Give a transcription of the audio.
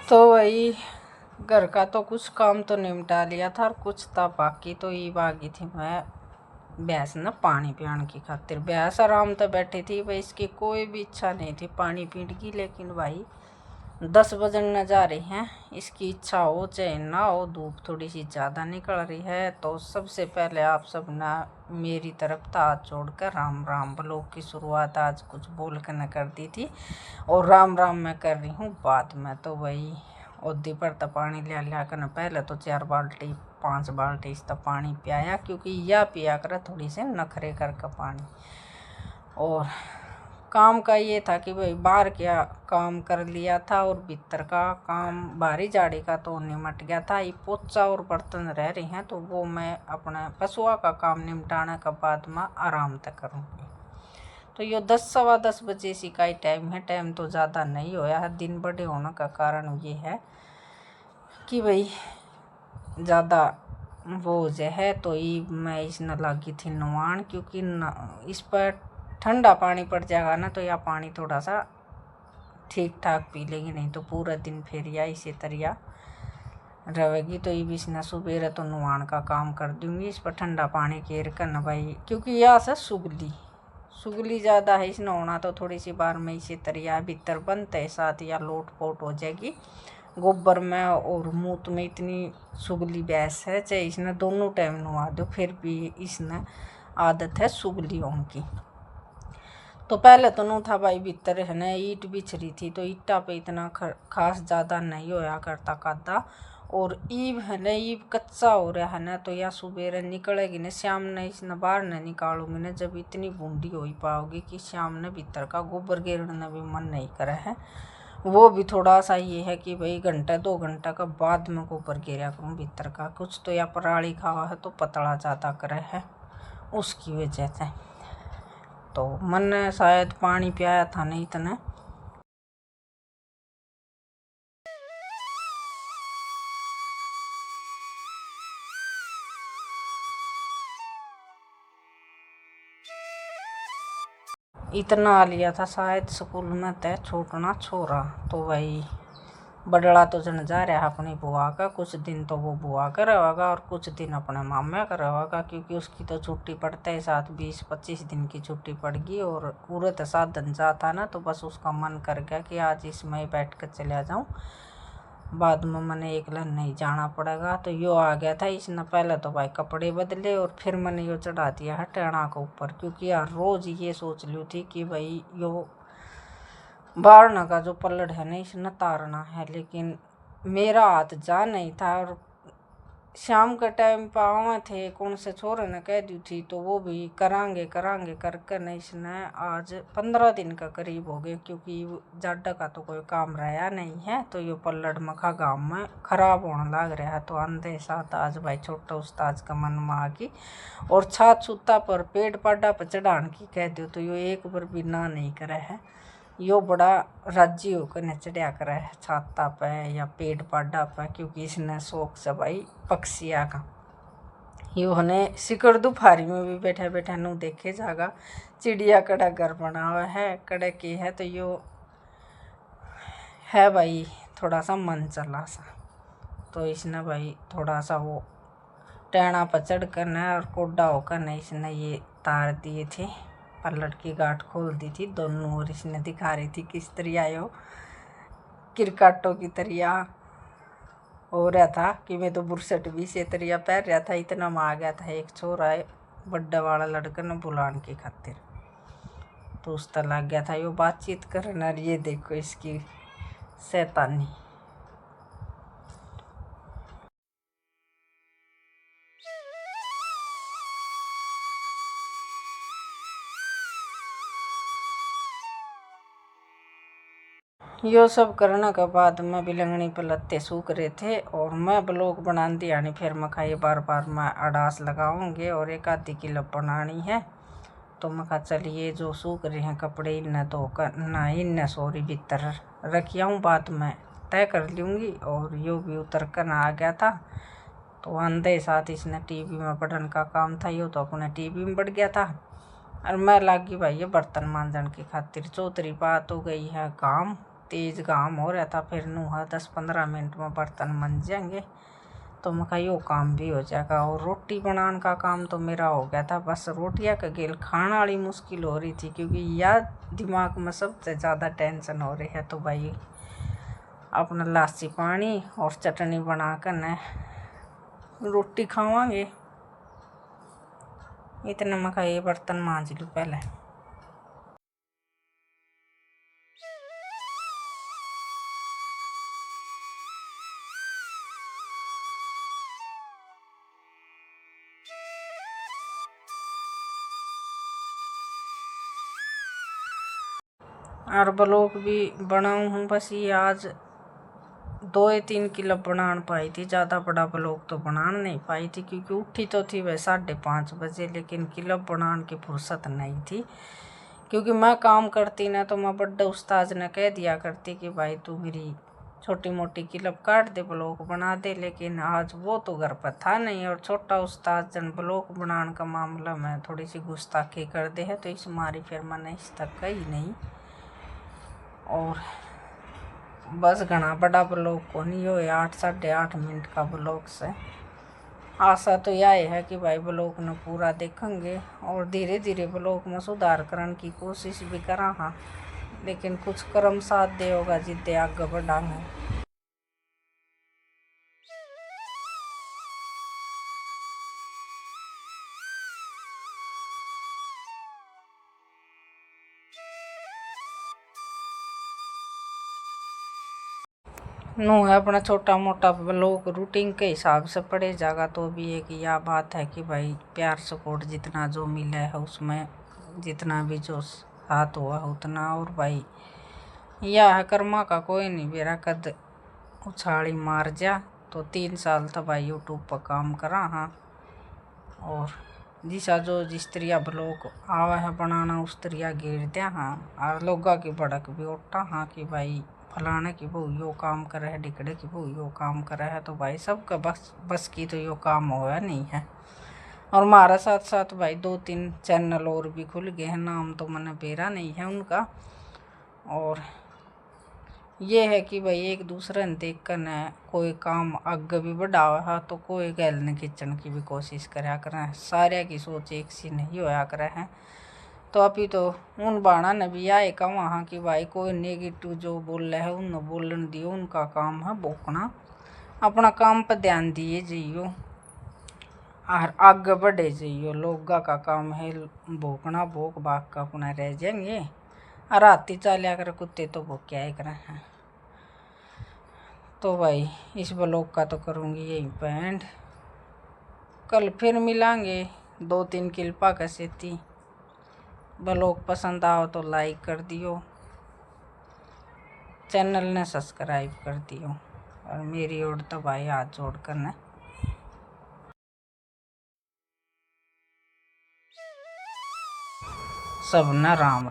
तो वही घर का तो कुछ काम तो निपटा लिया था और कुछ था बाकी। तो ये बागी थी मैं भैंस ना पानी पियाने की खातिर। भैंस आराम से बैठी थी भाई, इसकी कोई भी इच्छा नहीं थी पानी पीने की। लेकिन भाई 10 बजन न जा रही हैं, इसकी इच्छा हो चाहे ना हो, धूप थोड़ी सी ज़्यादा निकल रही है। तो सबसे पहले आप सब ना मेरी तरफ हाथ जोड़कर राम राम ब्लॉग की शुरुआत आज कुछ बोल कर न कर दी थी, और राम राम मैं कर रही हूँ बाद में। तो वही ओदी पर तो पानी लिया कर पहले तो 4 बाल्टी 5 बाल्टी इस तक पानी पियाया, क्योंकि यह पिया कर थोड़ी से नखरे करके पानी। और काम का ये था कि भाई बाहर क्या काम कर लिया था और भीतर का काम बाहरी झाड़ी का तो निमट गया था। ये पोचा और बर्तन रह रही हैं, तो वो मैं अपने पशुआ का काम निपटाने के बाद में आराम तक करूँगी। तो ये 10 सवा 10 बजे सी का ही टाइम है। टाइम तो ज़्यादा नहीं होया है। दिन बड़े होने का कारण ये है कि भाई ज़्यादा वो है, तो ये मैं इसने लगी थी नवान, क्योंकि इस पर ठंडा पानी पड़ जाएगा ना तो यह पानी थोड़ा सा ठीक ठाक पी लेगी, नहीं तो पूरा दिन फिर या इसी तरह रहेगी। तो ये भी इसने सुबह तो नवान का काम कर दूँगी। इस पर ठंडा पानी केर करना भाई, क्योंकि यह से सुगली ज़्यादा है, इसने होना तो थोड़ी सी बार में इसी तरह भीतर बनते है साथ या लोट पोट हो जाएगी गोबर में और मूत में। इतनी सुगली भैंस है, चाहे इसने दोनों टाइम नवा दो फिर भी इसने आदत है सुगलियों की। तो पहले तो नू था भाई भीतर है ना ईट बिछ रही थी, तो ईटा पे इतना खास ज़्यादा नहीं होया करता कादा। और ईब है ना, ईब कच्चा हो रहा है ना, तो या सुबह निकलेगी ना शाम ने इसने बाहर न निकालूंगी ना, जब इतनी बूंदी हो ही पाओगी कि शाम ने भीतर का गोबर गिरने भी मन नहीं करे है। वो भी थोड़ा सा ये है कि भाई घंटा 2 घंटा का बाद में गोबर गिरा करूँ भीतर का। कुछ तो या पराली खावा है तो पतला ज़्यादा करे है उसकी वजह से। तो मन शायद पानी पियाया था नहीं इतना। इतना आ लिया था शायद स्कूल में तय छोटना छोरा। तो भाई बड़ला तो जन जा रहा है अपनी बुआ का, कुछ दिन तो वो बुआ का रहेगा और कुछ दिन अपने मामा का रहेगा, क्योंकि उसकी तो छुट्टी पड़ते ही साथ 20-25 दिन की छुट्टी पड़ गई। और पूरे तो 7 दिन जाता ना, तो बस उसका मन कर गया कि आज इसमें बैठ कर चला जाऊँ, बाद में मैंने एकला नहीं जाना पड़ेगा। तो यो आ गया था। इसने पहले तो भाई कपड़े बदले और फिर मैंने यो चढ़ा दिया है टेना के ऊपर, क्योंकि यार रोज़ ये सोच ली थी कि भाई यो बारना का जो पलड़ है ना इसने तारना है। लेकिन मेरा हाथ जा नहीं था, और शाम के टाइम पे आवे थे कौन से छोरे ने कह दी थी, तो वो भी करांगे कर कर नहीं इसने आज 15 दिन का करीब हो गए, क्योंकि जाडा का तो कोई काम रहा नहीं है। तो ये पल्लड़ मखा गाँव में खराब होने लग रहा है। तो अंधे साथ आज भाई छोटा उस्ताद का मन में आ गई, और छात छुत्ता पर पेड़ पाडा पर चढ़ान की कह दो तो यो एक बार भी ना नहीं करे है। यो बड़ा राजी होकर न चढ़िया करे है छाता पे या पेड़ पाडा पे, क्योंकि इसने शौक से भाई पक्षिया का। यो हने सिकड़ दोपहरी में भी बैठा बैठा नू देखे जागा चिड़िया कड़ा घर बना हुआ है कड़े की है। तो यो है भाई थोड़ा सा मन चला सा, तो इसने भाई थोड़ा सा वो टहना पर चढ़ कर न और कोडा होकर न इसने ये तार दिए थे, पल्लड़ की गांठ खोल दी थी दोनों। और इसने दिखा रही थी किस तरह यो क्रिकेटों की तरह हो रहा था कि मैं तो बुरसट भी से तरह पैर रहा था। इतना में आ गया था एक छोरा बड्डा वाला लड़का न बुलाने की खातिर, तो उस तरह लग गया था यो बातचीत करना। ये देखो इसकी शैतानी। यो सब करने के बाद मैं बिलंगनी पर लत्ते सूख रहे थे, और मैं ब्लॉग बना दी यानी फिर मैं खाई बार बार मैं अड़ास लगाऊंगे और एक आधी किलो बनानी है। तो मैं कहा चलिए जो सूख रहे हैं कपड़े इन्हें धो कर ना इन्हें सॉरी भीतर रखिया हूँ, बाद में तय कर लूँगी। और यो भी उतर कर आ गया था, तो अंधे साथ इसने टीवी में पढ़ने का काम था, यो तो अपने टीवी में बढ़ गया था। और मैं लागी भाई ये बर्तन मांजन की खातिर। चौथरी बात हो गई है काम तेज घाम हो रहा था। फिर नूहा 10-15 मिनट में बर्तन मंज जाएंगे तो मैं कहा यो काम भी हो जाएगा। और रोटी बनाने का काम तो मेरा हो गया था। बस रोटियाँ का गेल खाने वाली मुश्किल हो रही थी, क्योंकि यह दिमाग में सबसे ज़्यादा टेंशन हो रही है। तो भाई अपना लासी पानी और चटनी बना कर न रोटी खावांगे। इतना मैं कहा ये बर्तन मांज लूँ पहले। और ब्लॉग भी बनाऊँ हूँ। बस ये आज 2-3 क्लिप बना पाई थी, ज़्यादा बड़ा ब्लॉग तो बना नहीं पाई थी, क्योंकि उठी तो थी वह 5:30 बजे, लेकिन क्लिप बनाने की फुर्सत नहीं थी। क्योंकि मैं काम करती ना तो मैं बड्डे उस्ताद ने कह दिया करती कि भाई तू मेरी छोटी मोटी क्लिप काट दे, ब्लॉग बना दे। लेकिन आज वो तो घर पर था नहीं, और छोटा उस्ताद जन ब्लॉग बनाने का मामला में थोड़ी सी गुस्ताखी कर दे है, तो इस मारी फिर मैंने इस तक कही नहीं। और बस घना बड़ा ब्लॉग को नहीं हो, 8-8.5 मिनट का ब्लॉग से आशा तो यह है कि भाई ब्लॉग ने पूरा देखेंगे, और धीरे धीरे ब्लॉग में सुधार करने की कोशिश भी करा। हाँ, लेकिन कुछ कर्म साथ दे होगा जिद्दे आगे बढ़ांगे। नू है अपना छोटा मोटा ब्लॉग रूटीन के हिसाब से पड़े जाएगा। तो भी एक यह बात है कि भाई प्यार सपोर्ट जितना जो मिला है उसमें जितना भी जो साथ हुआ उतना। और भाई यह है कर्मा का कोई नहीं मेरा कद उछाड़ी मार जा। तो 3 साल तो भाई यूट्यूब पर काम करा। हाँ, और जिसा जो जिस तरिया ब्लॉग आवा है बनाना उस तरिया गिर दिया। हाँ, और लोगा की भड़क भी उठा। हाँ कि भाई फलाने की बहू यो काम करे है, डिकड़े की बहू यो काम करे है। तो भाई सबका बस की तो यो काम होया नहीं है। और हमारा साथ साथ भाई 2-3 चैनल और भी खुल गए हैं, नाम तो मैंने बेरा नहीं है उनका। और ये है कि भाई एक दूसरे ने देख कर न कोई काम आगे भी बढ़ावा है तो कोई गैल ने खींचने की भी कोशिश करा करें। सारे की सोच एक सी नहीं होया करे हैं। तो अभी तो उन बाणा ने भी आए का वहाँ कि भाई कोई नेगेटिव जो बोल रहे है उन बोलन दियो, उनका काम है बोकना। अपना काम पर ध्यान दिए जाइयो और आगे बढ़े जाइयो। लोगा का काम है भोकना, भोक भाग का अपना रह जाएंगे। और राती चालिया कर कुत्ते तो भोक्या ही करें हैं। तो भाई इस ब्लॉग का तो करूँगी यही पेंड। कल फिर मिलांगे 2-3 क्लिपा कैसे थी। ब्लॉग पसंद आओ तो लाइक कर दियो, चैनल ने सब्सक्राइब कर दियो। और मेरी ओर तो भाई हाथ जोड़ कर न सब न राम राम।